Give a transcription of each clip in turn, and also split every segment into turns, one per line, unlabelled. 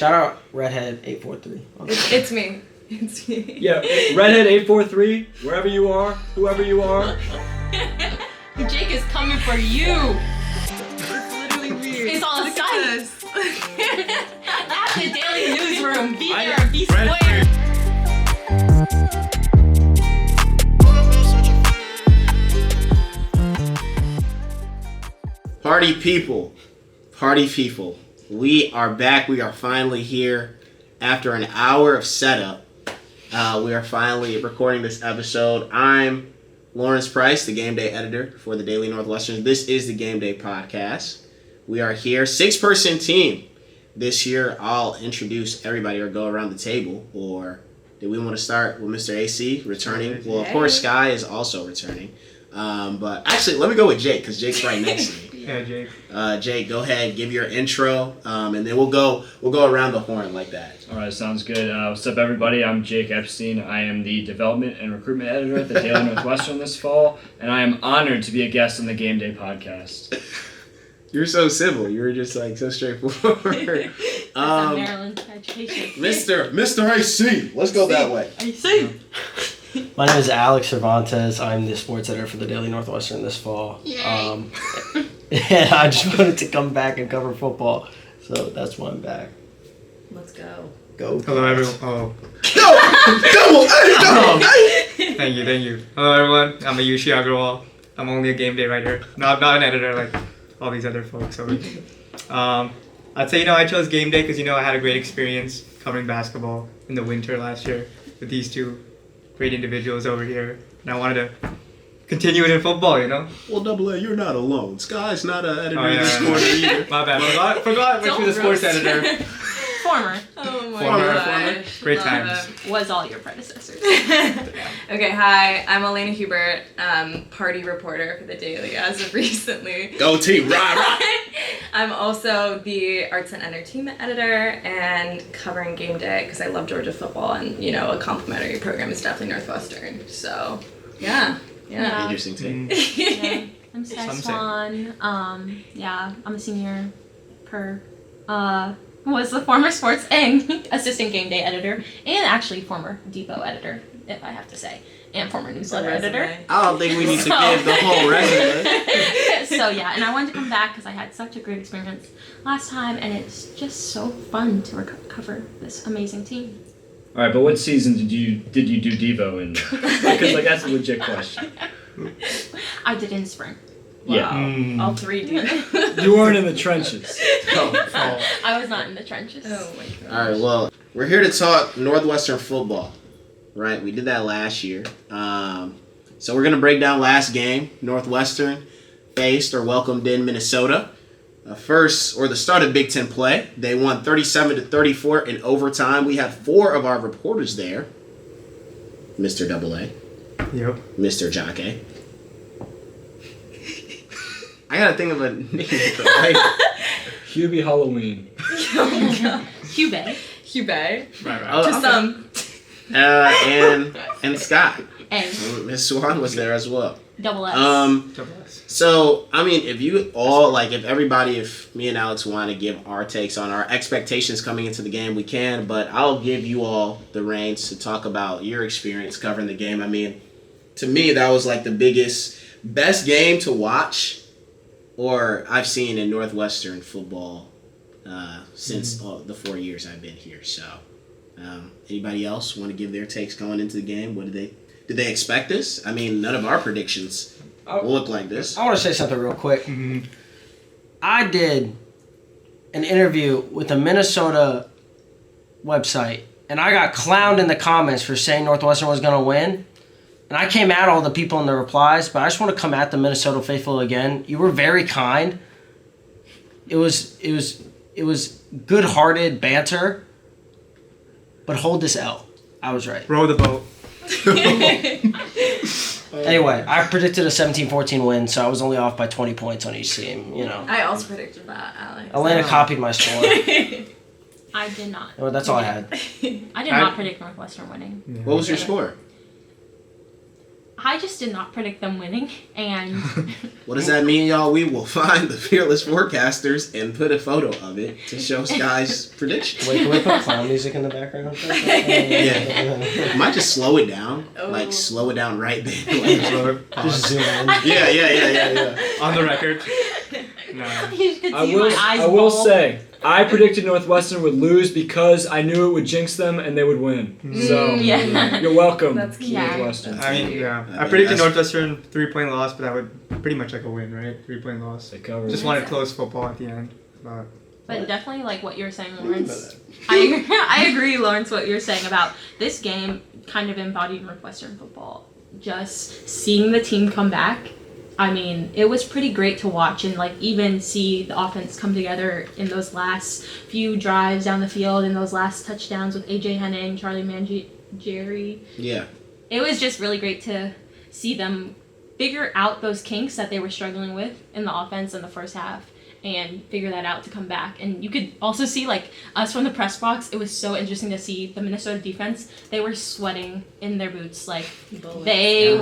Shout out Redhead 843.
It's me. It's me.
Yeah, Redhead 843, wherever you are, whoever you are.
Jake is coming for you.
It's literally weird.
It's on Skye. At the Daily Newsroom. Be
I-
there, be square.
Party people, we are back. We are finally here after an hour of setup. We are finally recording this episode. I'm Lawrence Price, the game day editor for the Daily Northwestern. This is the Gameday Podcast. We are here, 6-person team. This year, I'll introduce everybody or go around the table. Or do we want to start with Mr. AC returning? Well, of course, Skye is also returning. But actually, let me go with Jake because Jake's right next to me.
Yeah, Jake.
Jake, go ahead, give your intro, and then we'll go around the horn like that.
All right, sounds good. What's up, everybody? I'm Jake Epstein. I am the development and recruitment editor at the Daily Northwestern this fall, and I am honored to be a guest on the Gameday Podcast.
You're so civil. You were just like so straightforward.
Maryland education.
Mr. AC, let's go that way.
AC.
My name is Alex Cervantes. I'm the sports editor for the Daily Northwestern this fall. And I just wanted to come back and cover football, so that's why I'm back.
Let's go.
Go.
Hello, everyone. Oh,
Go!
thank you. Hello, everyone. I'm Aayushya. I'm only a game day writer, not an editor like all these other folks over here. I'd say I chose game day because I had a great experience covering basketball in the winter last year with these two great individuals over here, and I wanted to continue it in football.
Well, Double A, you're not alone. Skye's not an editor
Oh, yeah.
in this corner either.
My bad. Forgot which was the sports editor.
Former.
Oh my
Former.
gosh.
Great
Love
times.
it.
Was all your predecessors.
Okay, hi. I'm Elena Hubert, party reporter for the Daily as of recently.
Go team, rah!
I'm also the arts and entertainment editor and covering game day because I love Georgia football and a complimentary program is definitely Northwestern. So, yeah.
Interesting team.
Yeah. I'm Skye
Some say.
Swan. I'm a senior was the former sports and assistant game day editor, and actually former Depot editor, if I have to say, and former newsletter editor.
I don't think we need to give the whole resume.
So yeah, and I wanted to come back because I had such a great experience last time, and it's just so fun to cover this amazing team.
All right, but what season did you do Devo in? Because that's a legit question.
I did in spring.
Yeah.
All three do.
You weren't in the trenches.
I was not in the trenches.
Oh my gosh.
All right, well, we're here to talk Northwestern football, right? We did that last year. So we're going to break down last game. Northwestern faced or welcomed in Minnesota. The start of Big Ten play. They won 37-34 in overtime. We had 4 of our reporters there. Mr. Double A.
Yep.
Mr. Jockey. I got to think of a name for it.
Hubie Halloween.
Hubei.
Right.
Just some.
And Skye.
And
Miss Swan was there as well.
double S.
So, if me and Alex want to give our takes on our expectations coming into the game, we can, but I'll give you all the reins to talk about your experience covering the game. I mean, to me, that was like the best game to watch or I've seen in Northwestern football since the 4 years I've been here. So, anybody else want to give their takes going into the game? Did they expect this? I mean, none of our predictions will look like this.
I want to say something real quick.
Mm-hmm.
I did an interview with a Minnesota website, and I got clowned in the comments for saying Northwestern was going to win. And I came at all the people in the replies, but I just want to come at the Minnesota faithful again. You were very kind. It was good-hearted banter, but hold this L. I was right.
Row the boat.
Anyway, I predicted a 17-14 win, so I was only off by 20 points on each team.
I also predicted that, Alex.
Elena copied my score.
I did not.
Well, that's all I had.
I did not predict Northwestern winning.
What was your score?
I just did not predict them winning, and
What does that mean, y'all? We will find the Fearless Forecasters and put a photo of it to show Skye's prediction.
Wait, can we put clown music in the background?
Yeah. Might just slow it down.
Oh.
Like, slow it down right then.
Just zoom in.
Yeah.
On the record. No.
you could see
I
my eyes
will
bulge.
say, I predicted Northwestern would lose because I knew it would jinx them and they would win. So,
yeah.
you're welcome,
That's cute.
Northwestern.
I mean, yeah.
I
I
mean,
predicted
that's-
Northwestern 3-point loss, but that would pretty much like a win, right? 3-point loss.
They covered.
Just wanted close football at the end. But
But definitely, like what you're saying, Lawrence. I agree, Lawrence, what you're saying about this game kind of embodied Northwestern football. Just seeing the team come back. I mean, it was pretty great to watch and like even see the offense come together in those last few drives down the field and those last touchdowns with AJ Henning, Charlie Jerry.
Yeah.
It was just really great to see them figure out those kinks that they were struggling with in the offense in the first half and figure that out to come back. And you could also see, like, us from the press box, it was so interesting to see the Minnesota defense. They were sweating in their boots. Like, they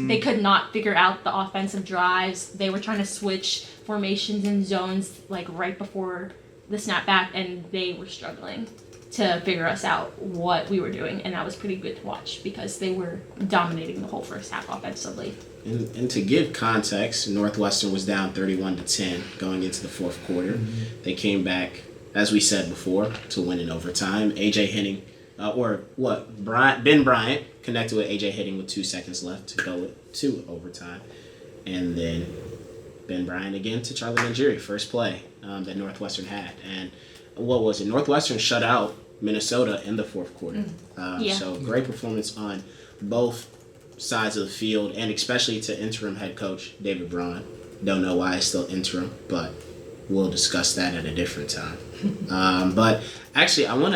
they could not figure out the offensive drives. They were trying to switch formations and zones, like, right before the snapback, and they were struggling to figure us out what we were doing. And that was pretty good to watch because they were dominating the whole first half offensively.
And to give context, Northwestern was down 31-10 going into the fourth quarter.
Mm-hmm.
They came back, as we said before, to win in overtime. AJ Henning, Ben Bryant connected with AJ Henning with 2 seconds left to go to overtime. And then Ben Bryant again to Charlie Mangieri, first play that Northwestern had. And what was it? Northwestern shut out Minnesota in the fourth quarter.
Yeah.
So great performance on both sides of the field, and especially to interim head coach David Braun. Don't know why it's still interim, but we'll discuss that at a different time. But actually, I want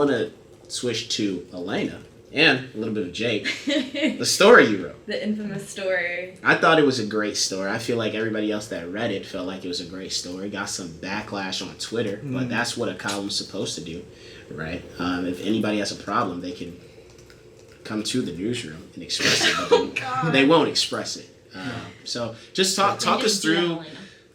to switch to Elena and a little bit of Jake. The story you wrote.
The infamous story.
I thought it was a great story. I feel like everybody else that read it felt like it was a great story. Got some backlash on Twitter, but that's what a column's supposed to do, right? If anybody has a problem, they can come to the newsroom and express it, but they won't express it. So just talk us through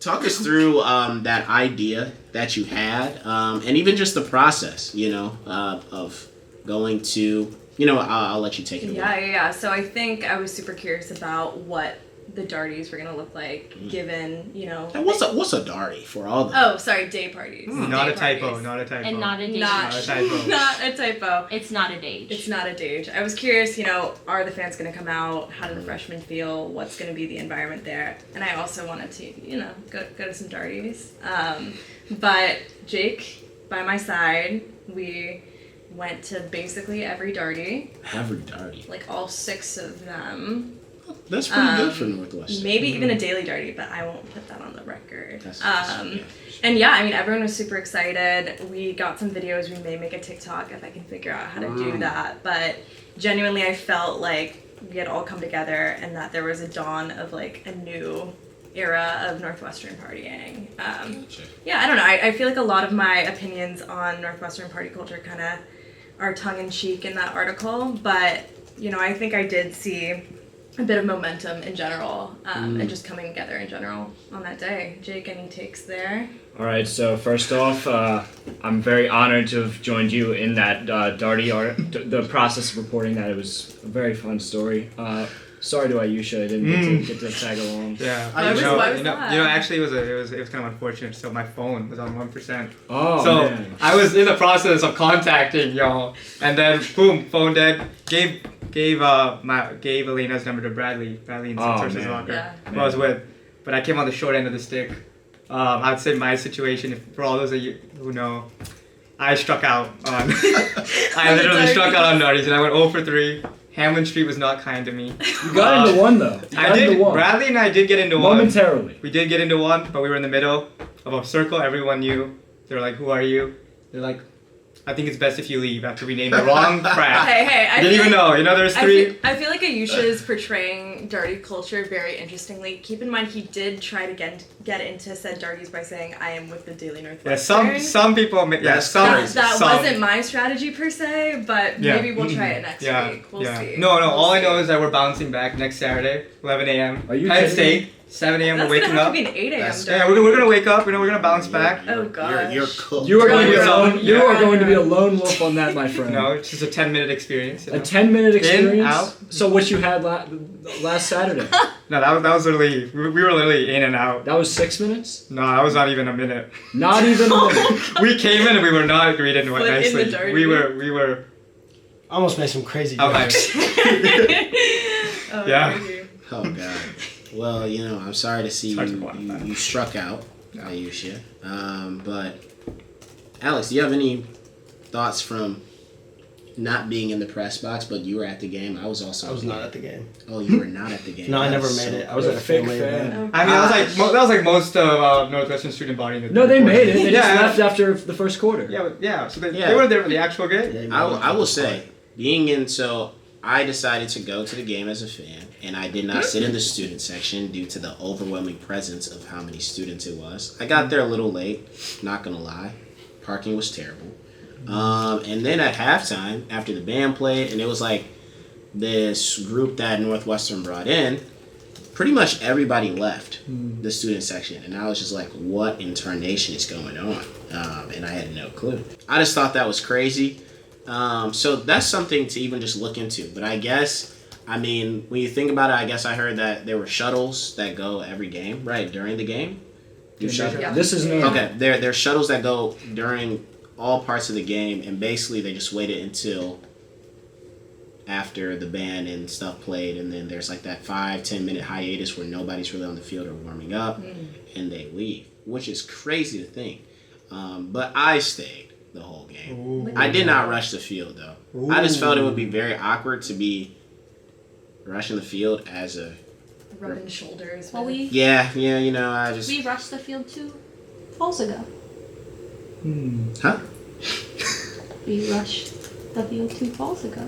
that idea that you had, and even just the process, of going to, I'll let you take it away.
Yeah. So I think I was super curious about what the darties were gonna look like, given
And what's a darty for all the?
Oh, sorry, day parties.
not
Day
a typo,
parties.
not a typo.
And not a date.
Not
a typo.
Not a typo.
It's not a date.
It's not a date. I was curious, are the fans going to come out? How do the freshmen feel? What's going to be the environment there? And I also wanted to, go to some darties. But Jake, by my side, we went to basically every darty.
Every darty.
Like all 6 of them.
That's pretty good for Northwestern.
Maybe even a daily darty, but I won't put that on the record.
That's
And yeah, I mean, everyone was super excited. We got some videos. We may make a TikTok if I can figure out how to do that. But genuinely, I felt like we had all come together and that there was a dawn of like a new era of Northwestern partying. Yeah, I don't know. I feel like a lot of my opinions on Northwestern party culture kind of are tongue-in-cheek in that article. But, I think I did see a bit of momentum in general, and just coming together in general on that day. Jake, any takes there?
All right, so first off, I'm very honored to have joined you in that darty the process of reporting that. It was a very fun story. Sorry to Aayushya, I didn't get to tag along.
Yeah,
Why was that?
Actually, it was kind of unfortunate. So my phone was on 1%.
Oh,
so
man.
I was in the process of contacting y'all, and then boom, phone dead. Gave Elena's number to Bradley in Sources Locker,
Yeah.
who I was with, but I came on the short end of the stick. I'd say my situation, for all those of you who know, I struck out on. I literally struck out on darties, and I went 0 for 3. Hamlin Street was not kind to me.
You got into one though.
I did. Bradley and I did get into one.
Momentarily.
We did get into one, but we were in the middle of a circle. Everyone knew. They were like, "Who are you?" They're like, I think it's best if you leave after we name the wrong frat.
Hey, I
Didn't
feel
even
like-
know. There's three.
I feel like Aayushya is portraying darty culture very interestingly. Keep in mind, he did try to get into said darties by saying, "I am with the Daily Northwestern."
Yeah, some people.
That
some.
wasn't my strategy per se, but maybe we'll try it next week. We'll see.
No.
We'll
All I
see.
know is that we're bouncing back next Saturday, 11 a.m.
Are you
Penn
kidding
State,
me?
7 a.m.
That's
We're waking
gonna have
up.
to be an 8 a.m.
That's-
Yeah,
darty.
we're gonna wake up. We're gonna bounce back.
Oh, gosh.
You're cooked.
You are going to be
You're
alone.
alone.
You are
Yeah.
going to be a lone wolf on that, my friend.
No, it's just a 10-minute experience. You
A
know?
10-minute experience.
out.
So what you had last Saturday?
No, that was literally we were literally in and out.
That was 6 minutes.
No, that was not even a minute.
Not even a minute.
We came in and we were not greeted
Foot in the
nicely.
dirty.
We were
Almost made some crazy
outliers.
jokes.
Oh,
Yeah.
crazy.
Oh God. Well, I'm sorry to see
Hard to
you
quantify.
you struck out, Aayushya. But Alex, do you have any thoughts from not being in the press box, but you were at the game? I was also.
I was not at the game.
Oh, you were not at the game.
No, I never
That's
made
so
it. I was
You're
at
a
a
fake
family
fan.
event.
I mean, that was like most of Northwestern student body. In the
No, they
third
made it.
quarter.
They just left after the first quarter.
Yeah. So they
Yeah.
were there for the actual game.
I will say, being in, so I decided to go to the game as a fan, and I did not sit in the student section due to the overwhelming presence of how many students it was. I got there a little late, not gonna lie. Parking was terrible. And then at halftime, after the band played, and it was like this group that Northwestern brought in, pretty much everybody left the student section, and I was just like, what in tarnation is going on? And I had no clue. I just thought that was crazy. So that's something to even just look into. But I guess, when you think about it, I guess I heard that there were shuttles that go every game, right, during the game?
Yeah.
This is new.
Okay, there are shuttles that go during all parts of the game, and basically they just waited until after the band and stuff played, and then there's like that 5-10 minute hiatus where nobody's really on the field or warming up, and they leave, which is crazy to think. But I stayed the whole game.
Ooh.
I did not rush the field though. I just felt it would be very awkward to be rushing the field as a
Rubbing shoulders.
Well,
with-
I just
we rushed the field 2 falls ago.
huh?
We rushed the field 2 falls ago.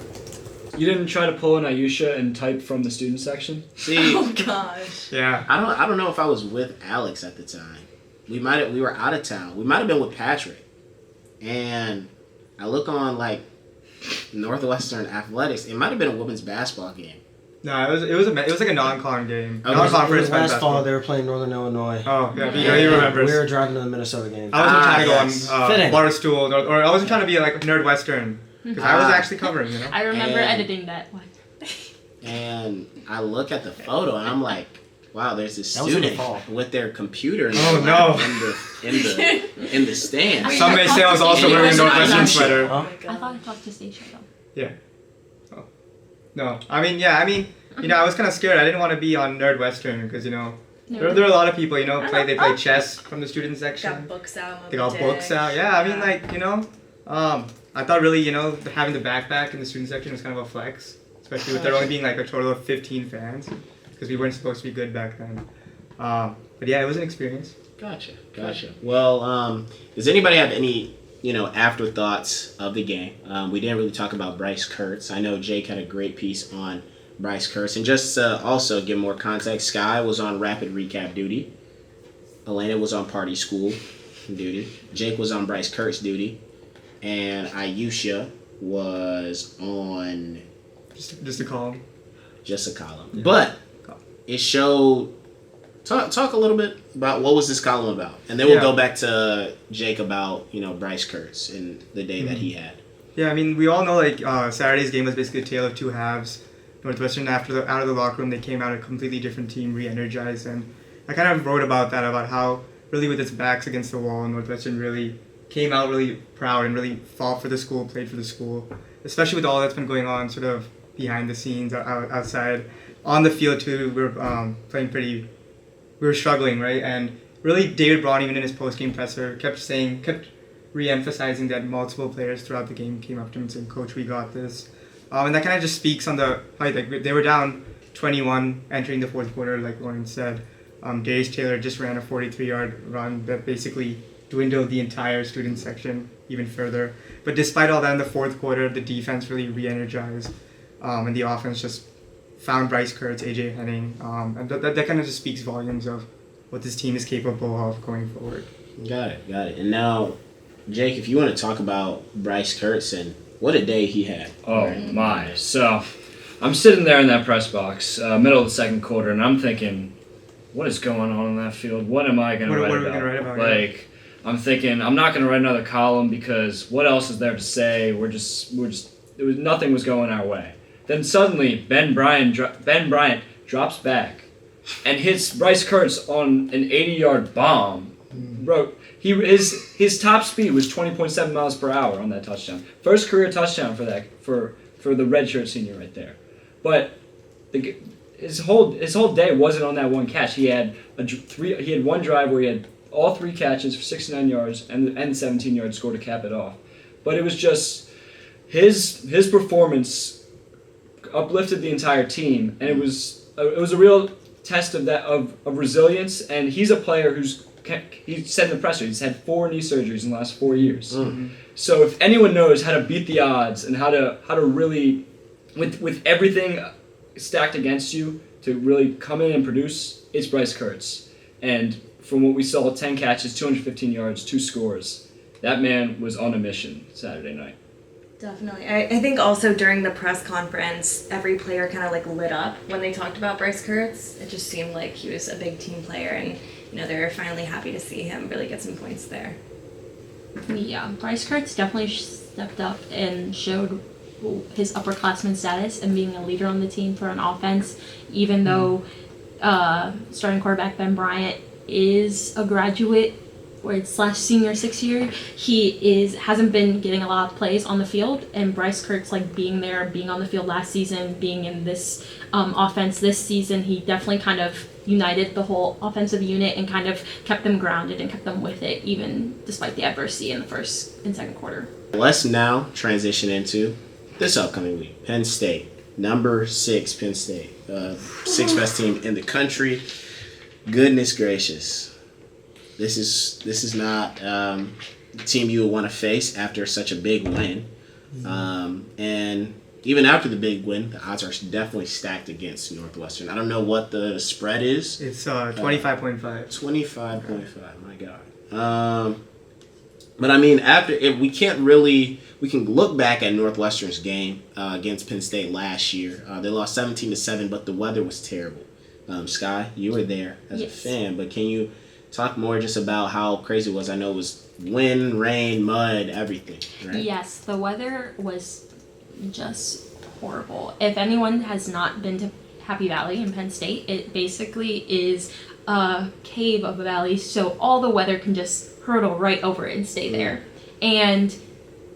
You didn't try to pull an Aayushya and type from the student section?
See,
Oh gosh.
Yeah.
I don't know if I was with Alex at the time. We were out of town. We might have been with Patrick. And I look on like Northwestern Athletics. It might have been a women's basketball game.
No, it was like a non-con game.
Okay.
It
Non-conference
was last
basketball.
fall. They were playing Northern Illinois.
Oh yeah,
Yeah.
you remember.
We were driving to the Minnesota game.
I wasn't trying to go
yes.
on
Fitting.
Barstool, or I wasn't trying to be like Nerdwestern, because I was
Ah.
actually covering,
I remember
And-
editing that one.
And I look at the photo and I'm like, wow, there's this
That was in the
student
fall.
with their computer in,
Oh,
their
no.
lap in the stands.
Some may say I was also
And it
wearing a
was
Northwestern
Aayushya.
sweater.
Huh?
I thought I talked to Stacia though.
No, I was kind of scared. I didn't want to be on Nerdwestern because there are a lot of people, they play chess from the student section.
Got books out.
They got books out. Yeah, I thought really, having the backpack in the student section was kind of a flex, especially with there only being like a total of 15 fans, because we weren't supposed to be good back then. But yeah, it was an experience.
Gotcha. Well, does anybody have any, afterthoughts of the game? We didn't really talk about Bryce Kurtz. I know Jake had a great piece on Bryce Kurtz. And just to also give more context, Skye was on rapid recap duty. Elena was on party school duty. Jake was on Bryce Kurtz duty. And Aayushya was on
Just to call him.
just a column. But it showed... Talk a little bit about what was this column about, and then we'll go back to Jake about Bryce Kurtz and the day that he had.
Yeah, we all know Saturday's game was basically a tale of two halves. Northwestern, out of the locker room, they came out a completely different team, re-energized, and I kind of wrote about that, about how really with its backs against the wall, Northwestern really came out really proud and really fought for the school, played for the school, especially with all that's been going on sort of behind the scenes, outside. On the field too, we were we were struggling, right? And really, David Braun, even in his post-game presser, kept re-emphasizing that multiple players throughout the game came up to him saying, "Coach, we got this." And that kind of just speaks on the fight. Like, they were down 21 entering the fourth quarter, like Lauren said. Darius Taylor just ran a 43-yard run that basically dwindled the entire student section even further. But despite all that, in the fourth quarter, the defense really re-energized, and the offense just found Bryce Kurtz, AJ Henning, and that kind of just speaks volumes of what this team is capable of going forward.
Got it. And now, Jake, if you want to talk about Bryce Kurtz and what a day he had.
Oh my! So, I'm sitting there in that press box, middle of the second quarter, and I'm thinking, what is going on in that field? What am I going to write about?
What are we going to write about?
Like, I'm thinking I'm not going to write another column because what else is there to say? Nothing was going our way. Then suddenly Ben Bryant drops back and hits Bryce Kurtz on an 80-yard bomb. Bro, his top speed was 20.7 miles per hour on that touchdown. First career touchdown for the redshirt senior right there. But his whole day wasn't on that one catch. He had one drive where he had all 3 catches for 69 yards and 17 yards score to cap it off. But it was just his performance uplifted the entire team, and it was a real test of resilience. And he's a player he said in the presser he's had 4 knee surgeries in the last 4 years. Mm-hmm. So if anyone knows how to beat the odds and how to really with everything stacked against you to really come in and produce, it's Bryce Kurtz. And from what we saw, 10 catches, 215 yards, 2 scores. That man was on a mission Saturday night.
Definitely. I think also during the press conference, every player kind of lit up when they talked about Bryce Kurtz. It just seemed like he was a big team player, and they were finally happy to see him really get some points there.
Yeah, Bryce Kurtz definitely stepped up and showed his upperclassman status and being a leader on the team for an offense, even though starting quarterback Ben Bryant is a graduate / senior 6th year. He hasn't been getting a lot of plays on the field, and Bryce Kurtz being on the field last season, being in this offense this season, he definitely kind of united the whole offensive unit and kind of kept them grounded and kept them with it, even despite the adversity in the first and second quarter.
Let's now transition into this upcoming week. Penn State, number 6 Penn State, 6th best team in the country. Goodness gracious. This is not the team you would want to face after such a big win. And even after the big win, the odds are definitely stacked against Northwestern. I don't know what the spread is.
It's 25.5.
25.5, my God. But I mean, we can look back at Northwestern's game against Penn State last year. They lost 17-7, but the weather was terrible. Skye, you were there as a fan, but can you talk more just about how crazy it was? I know it was wind, rain, mud, everything, right?
Yes, the weather was just horrible. If anyone has not been to Happy Valley in Penn State, it basically is a cave of a valley, so all the weather can just hurtle right over it and stay there. And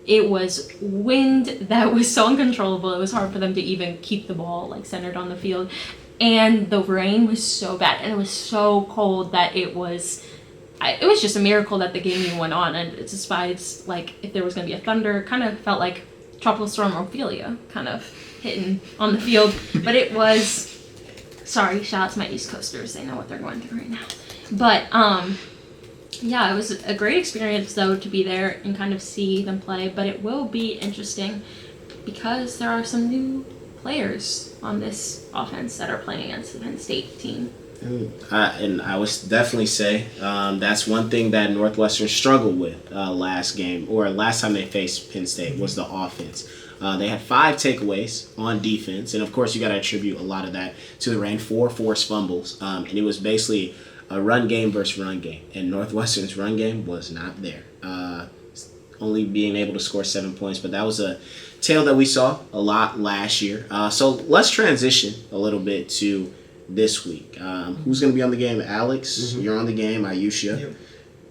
it was wind that was so uncontrollable, it was hard for them to even keep the ball centered on the field. And the rain was so bad, and it was so cold that it was just a miracle that the game even went on. And despite if there was going to be a thunder, it kind of felt like Tropical Storm Ophelia kind of hitting on the field. But it was, shout out to my East Coasters, they know what they're going through right now. But yeah, it was a great experience though to be there and kind of see them play. But it will be interesting because there are some new players on this offense that are playing against the Penn State team.
And I would definitely say that's one thing that Northwestern struggled with last time they faced Penn State was the offense. They had 5 takeaways on defense, and of course you got to attribute a lot of that to the rain, 4 forced fumbles, and it was basically a run game versus run game, and Northwestern's run game was not there. Only being able to score 7 points, but that was a tale that we saw a lot last year. So let's transition a little bit to this week. Who's going to be on the game? Alex, you're on the game. Aayushya,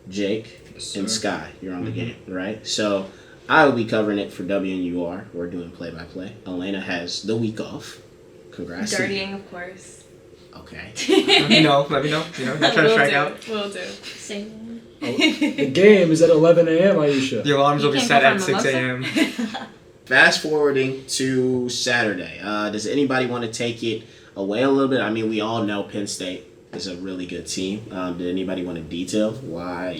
Jake, and Skye, you're on the game, right? So I will be covering it for WNUR. We're doing play-by-play. Elena has the week off. Congrats.
Dartying, of course.
Okay.
Let me know. Not trying to strike out.
Will do.
Same.
The game is at 11 a.m., Aayushya.
The alarms will be set at 6 a.m.
Fast forwarding to Saturday. Does anybody want to take it away a little bit? I mean, we all know Penn State is a really good team. Did anybody want to detail why,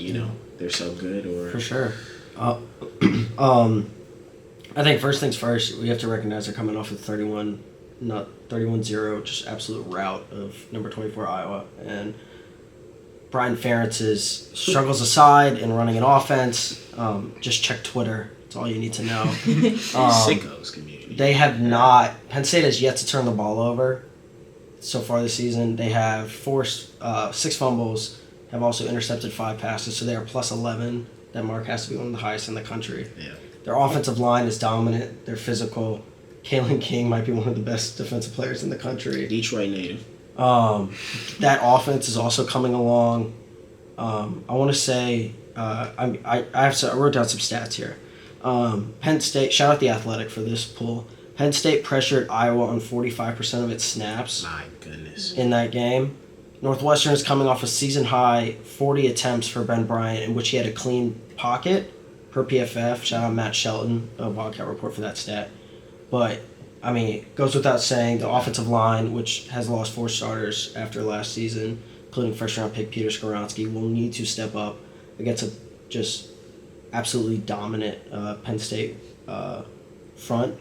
they're so good, or
For sure. I think first things first, we have to recognize they're coming off of 31-0, just absolute rout of number 24 Iowa. And Brian Ferentz's struggles aside in running an offense, just check Twitter. That's all you need to know.
sickos community.
They have not. Penn State has yet to turn the ball over so far this season. They have forced 6 fumbles, have also intercepted 5 passes, so they are plus 11. That mark has to be one of the highest in the country.
Yeah.
Their offensive line is dominant. They're physical. Kalen King might be one of the best defensive players in the country.
Detroit native.
That offense is also coming along. I want to say I wrote down some stats here. Penn State, shout out the Athletic for this poll. Penn State pressured Iowa on 45% of its snaps
My goodness.
in that game. Northwestern is coming off a season-high 40 attempts for Ben Bryant, in which he had a clean pocket per PFF. Shout out Matt Shelton, a Wildcat Report for that stat. But, I mean, it goes without saying, the offensive line, which has lost 4 starters after last season, including first-round pick Peter Skoronski, will need to step up against a just absolutely dominant Penn State front.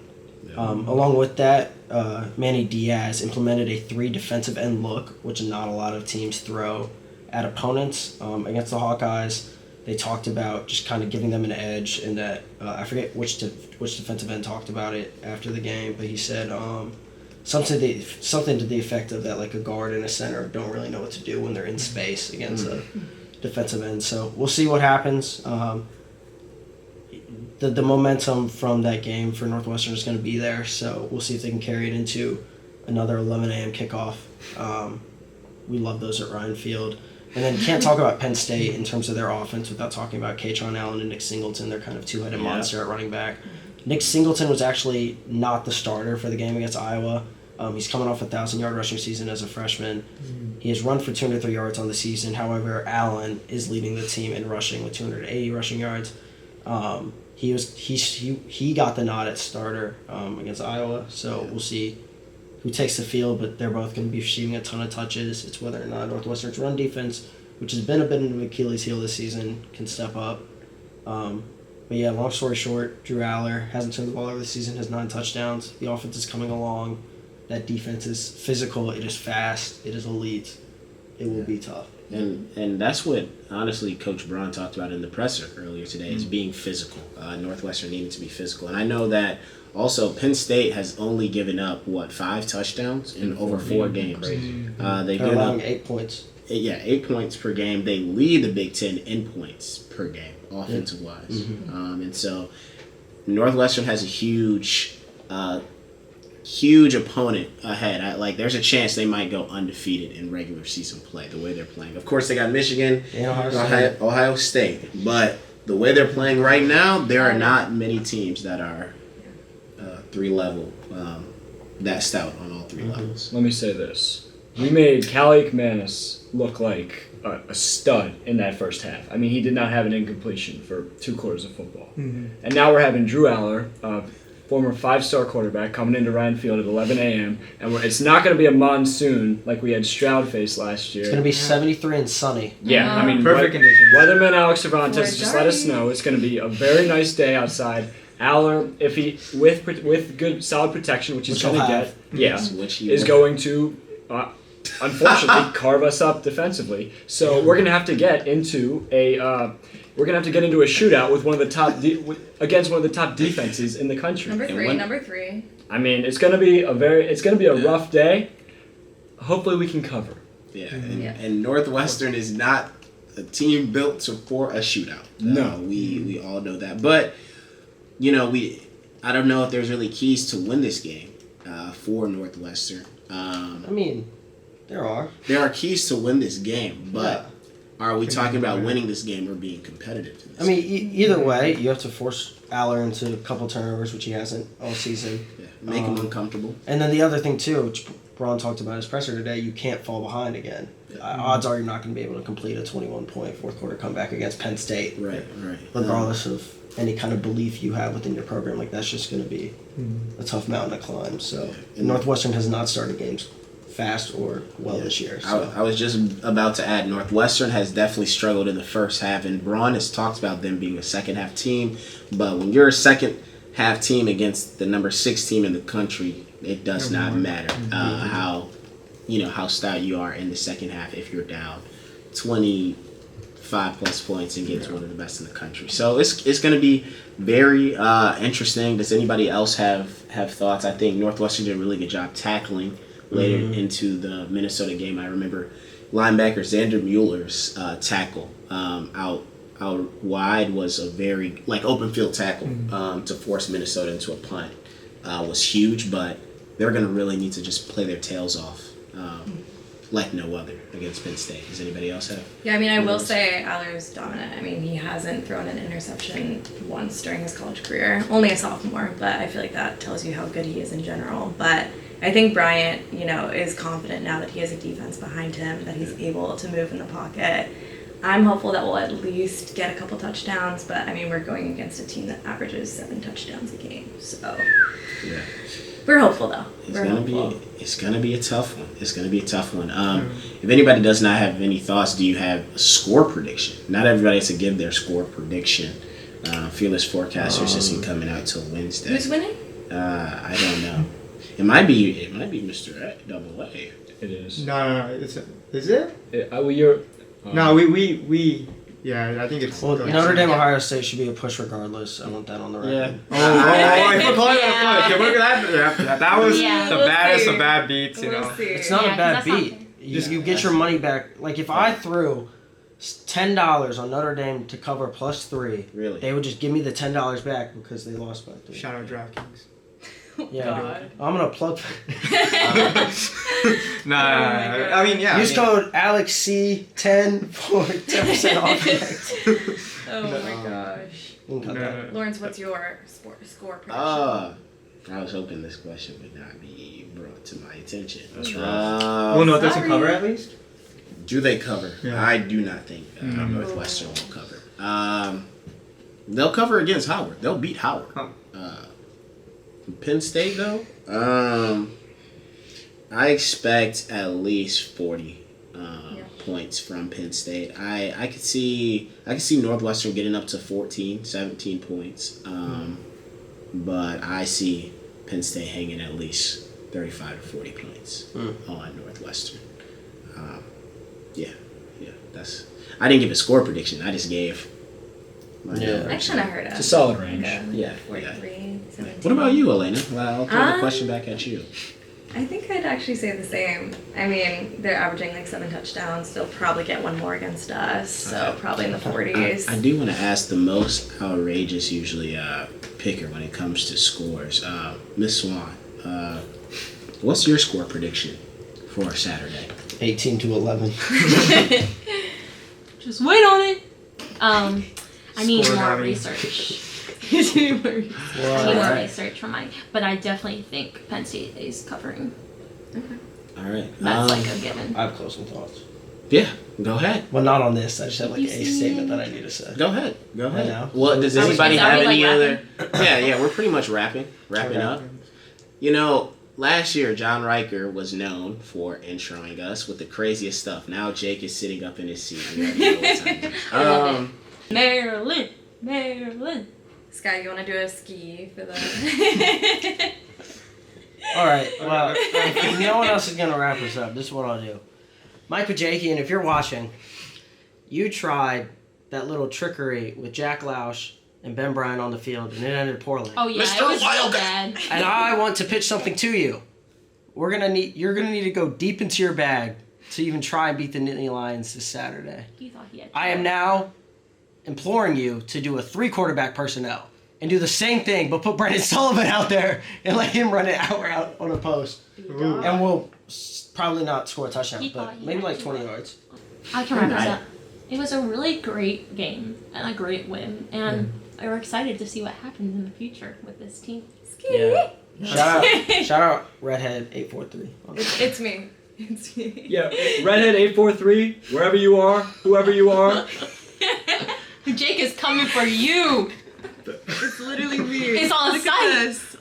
Along with that, Manny Diaz implemented a 3 defensive end look, which not a lot of teams throw at opponents. Against the Hawkeyes, they talked about just kind of giving them an edge in that, I forget which defensive end talked about it after the game, but he said something to the effect of that, like a guard and a center don't really know what to do when they're in space against a defensive end. So we'll see what happens. The momentum from that game for Northwestern is going to be there, so we'll see if they can carry it into another 11 a.m. kickoff. We love those at Ryan Field. And then can't talk about Penn State in terms of their offense without talking about Katron Allen and Nick Singleton. They're kind of two-headed monster at running back. Nick Singleton was actually not the starter for the game against Iowa. He's coming off a 1,000-yard rushing season as a freshman. He has run for 203 yards on the season. However, Allen is leading the team in rushing with 280 rushing yards. He got the nod at starter against Iowa, so we'll see who takes the field, but they're both going to be receiving a ton of touches. It's whether or not Northwestern's run defense, which has been a bit of an Achilles heel this season, can step up. But yeah, long story short, Drew Aller hasn't turned the ball over this season, has 9 touchdowns. The offense is coming along. That defense is physical. It is fast. It is elite. It will be tough.
And that's what, honestly, Coach Braun talked about in the presser earlier today, is being physical. Northwestern needing to be physical. And I know that also Penn State has only given up, 5 touchdowns in over 4 games. They've given up
8 points.
8 points per game. They lead the Big Ten in points per game, offensive-wise. And so Northwestern has a huge opponent ahead. There's a chance they might go undefeated in regular season play, the way they're playing. Of course, they got Michigan, Ohio State. But the way they're playing right now, there are not many teams that are 3-level, that stout on all 3 levels.
Let me say this. We made Callie McManus look like a stud in that first half. I mean, he did not have an incompletion for 2 quarters of football. And now we're having Drew Aller, former 5-star quarterback, coming into Ryan Field at 11 a.m. And it's not going to be a monsoon like we had Stroud face last year.
It's going to be 73 and sunny.
Yeah, I mean,
Perfect conditions.
Weatherman Alex Cervantes just let us know it's going to be a very nice day outside. Aller, if he with good solid protection, which he's going to get, is going to unfortunately carve us up defensively. So we're going to have to get into a shootout with one of the top against one of the top defenses in the country.
Number three.
I mean, it's going to be a rough day. Hopefully, we can cover.
And Northwestern is not a team built for a shootout.
No,
we all know that. But I don't know if there's really keys to win this game for Northwestern.
I mean, there are.
There are keys to win this game, but are we talking about winning this game or being competitive to this
I mean, either way, you have to force Aller into a couple turnovers, which he hasn't all season.
Make him uncomfortable.
And then the other thing, too, which Braun talked about in his presser today, you can't fall behind again. Odds are you're not going to be able to complete a 21-point fourth-quarter comeback against Penn State.
Right.
Regardless of any kind of belief you have within your program. That's just going to be a tough mountain to climb. So Northwestern has not started games fast or well this year. So.
I was just about to add, Northwestern has definitely struggled in the first half, and Braun has talked about them being a second half team. But when you're a second half team against the number 6 team in the country, it does not matter how stout you are in the second half if you're down 25 plus points against one of the best in the country. So it's going to be very interesting. Does anybody else have thoughts? I think Northwestern did a really good job tackling later into the Minnesota game. I remember linebacker Xander Mueller's tackle out wide was a very open field tackle to force Minnesota into a punt was huge, but they're going to really need to just play their tails off like no other against Penn State. Does anybody else have?
Yeah, I mean, I will say Aller's dominant. I mean, he hasn't thrown an interception once during his college career. Only a sophomore, but I feel like that tells you how good he is in general. But I think Bryant, is confident now that he has a defense behind him, that he's able to move in the pocket. I'm hopeful that we'll at least get a couple touchdowns, but I mean, we're going against a team that averages 7 touchdowns a game, so
Yeah.
We're hopeful though.
It's gonna be a tough one. It's gonna be a tough one. If anybody does not have any thoughts, do you have a score prediction? Not everybody has to give their score prediction. Fearless Forecasters isn't coming out till Wednesday.
Who's winning?
I don't know. It might be Mr. Double A.
It is.
No. Is it?
You're.
No, we. Yeah, I think it's.
Well, Notre Dame, Ohio State should be a push regardless. I want that on the record.
Yeah. If we're calling it a push, if we're that was the baddest of bad beats,
We'll see.
It's not a bad beat.
Just
You get your money back. Like if I threw $10 on Notre Dame to cover +3,
Really?
they would just give me the $10 back because they lost by 3.
Shout out DraftKings.
Yeah,
God.
I'm gonna plug.
Nah, I mean, yeah.
Use code AlexC10 for 10% off.
Oh my gosh.
You can cut that.
Lawrence, what's your score prediction?
I was hoping this question would not be brought to my attention.
That's
Well, no, it doesn't
Sorry.
cover at least.
Do they cover?
Yeah.
I do not think Northwestern will cover. They'll cover against Howard. They'll beat Howard.
Oh.
Penn State though, I expect at least 40 points from Penn State. I could see Northwestern getting up to 14, 17 points. But I see Penn State hanging at least 35 to 40 points on Northwestern. That's. I didn't give a score prediction. I just gave. My number.
I kind of heard
It's a solid range.
Yeah.
43, 17.
What about you, Elena? Well, I'll throw the question back at you.
I think I'd actually say the same. I mean, they're averaging 7 touchdowns. They'll probably get one more against us, so probably in the 40s.
I do want to ask the most outrageous, usually, picker when it comes to scores. Miss Swan, what's your score prediction for Saturday?
18-11.
Just wait on it. I need
Score
more
Bobby.
research. I need more
Alright.
research for mine, but I definitely think Penn State is covering.
All right.
That's like a given.
I have closing thoughts.
Yeah, go ahead.
Well, not on this. I just have like
You
a see
me?
statement that I need to say.
Go ahead. Go ahead.
now?
Well, does
Are we-
anybody
are
have
we, like,
any other?
wrapping?
Yeah, we're pretty much wrapping up. You know, last year John Riker was known for introing us with the craziest stuff. Now Jake is sitting up in his seat. I already know what time it is.
Maryland.
Skye, you want to do a ski for the...
All right. Well, if no one else is gonna wrap us up, this is what I'll do. Mike Pajakian, if you're watching, you tried that little trickery with Jack Lausch and Ben Bryant on the field, and it ended poorly.
Oh yeah,
Mr.
it was real
Wildcat.
bad.
And I want to pitch something to you. You're gonna need to go deep into your bag to even try and beat the Nittany Lions this Saturday.
You thought he had.
I am now imploring you to do a 3-quarterback personnel and do the same thing, but put Brendan Sullivan out there and let him run it out on a post. And we'll probably not score a touchdown,
He thought
but
he
maybe
had
like
to.
20 yards.
I can wrap this up. It was a really great game and a great win, and we're excited to see what happens in the future with this team.
Yeah. Shout out Redhead 843.
It's me. It's me.
Yeah, Redhead 843, wherever you are, whoever you are.
Jake is coming for you.
It's literally me.
It's on
Look
site.
at this.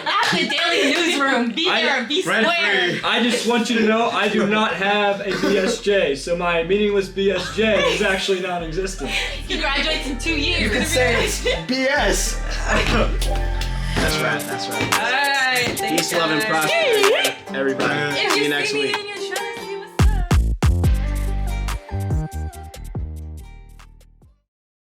At the Daily Newsroom. Be there and be square.
I just want you to know I do not have a BSJ, so my meaningless BSJ is actually non-existent.
He graduates in 2 years.
You can say it's BS.
That's right.
All right.
Peace, love, and prosperity, everybody. See you next week.